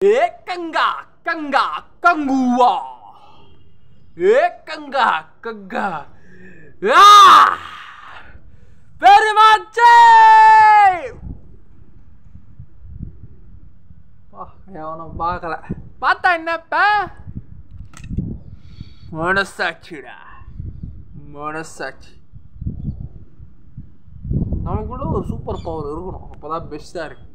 Kanga, kanga, kangua. Kanga, kanga. பெருமாச்சே எவனும் பார்க்கல. பார்த்தா என்னப்ப மனசாட்சிடா, மனசாட்சி. நமக்குள்ள ஒரு சூப்பர் பவர் இருக்கணும், அப்போதான் பெஸ்ட்டாக இருக்கு.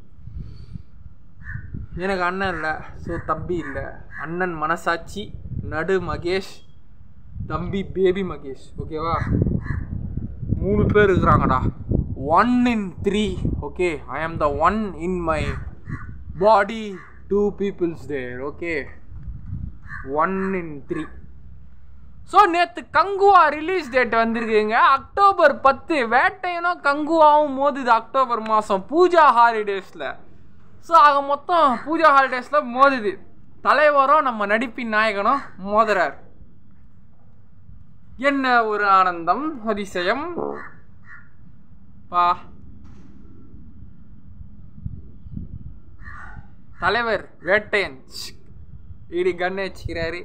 எனக்கு அண்ணன் இல்லை, ஸோ தம்பி இல்லை. அண்ணன் மனசாட்சி, நடு மகேஷ், தம்பி பேபி மகேஷ். ஓகேவா? 3 பேர் இருக்கிறாங்கடா. 1 in 3. ஓகே, ஐ ஆம் த 1 in my body. 2 people's there. Okay, 1 in 3. So நேற்று கங்குவா ரிலீஸ் டேட் வந்திருக்குங்க. அக்டோபர் 10. வேட்டையனும் கங்குவாவும் மோதுது அக்டோபர் மாதம் பூஜா ஹாலிடேஸில். ஸோ ஆக மொத்தம் பூஜா ஹாலிடேஸில் மோதுது. தலைவரும் நம்ம நடிப்பின் நாயகனும் மோதுறார். என்ன ஒரு ஆனந்தம், அதிசயம் பா. தலைவர் வேட்டையன் இடி கண்ணை வச்சுக்கிறாரு.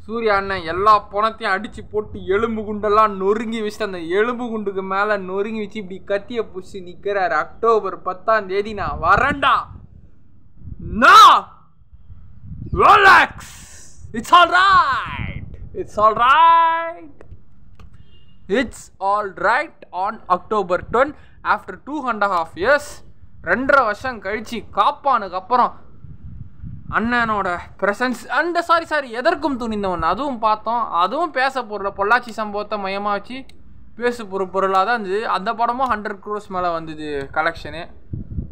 சூர்யா அண்ணன் எல்லா பணத்தையும் அடித்து போட்டு எலும்பு குண்டெல்லாம் நொறுங்கி வச்சுட்டு அந்த எலும்பு குண்டுக்கு மேலே நொறுங்கி வச்சு இப்படி கத்தியை பிடிச்சி நிற்கிறாரு. அக்டோபர் 10 நான் வரேன்டா. Relax, it's all right, it's all right, it's all right on October 10 after 2.5 years. 2.5 வருஷம் கழிச்சு காப்பானுக்கு அப்புறம் அண்ணனோட ப்ரெசன்ஸ். அந்த சாரி எதற்கும் துணிந்தவன் அதுவும் பார்த்தோம். அதுவும் பேச பொருளை பொள்ளாச்சி சம்பவத்தை மையமாக வச்சு பேசு பொருளாக தான் இருந்தது. அந்த படமும் 100 crores மேலே வந்தது கலெக்ஷனு.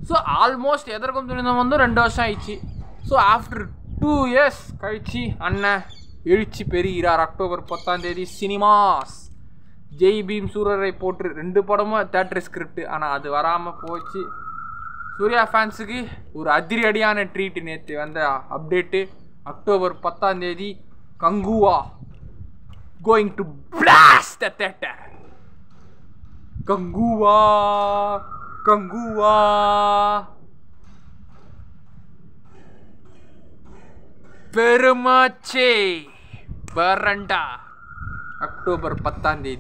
ஸோ ஆல்மோஸ்ட் எதற்கும் துணிந்தவன் வந்து 2 வருஷம் ஆயிடுச்சு. ஸோ ஆஃப்டர் 2 years கழிச்சு அண்ணன் எழுச்சி பெறுகிறார். October 10 cinemas. ஜெய் பீம் சூரரை போட்டு 2 படமும் தேட்டர் ஸ்கிரிப்ட். ஆனால் அது வராமல் போச்சு. சூர்யா ஃபேன்ஸுக்கு ஒரு அதிரடியான ட்ரீட் நேற்று வந்த update. October 10 Kanguva going to blast the theatre. Kanguva, Kanguva. பெருமாச்சே வரண்டா October 10.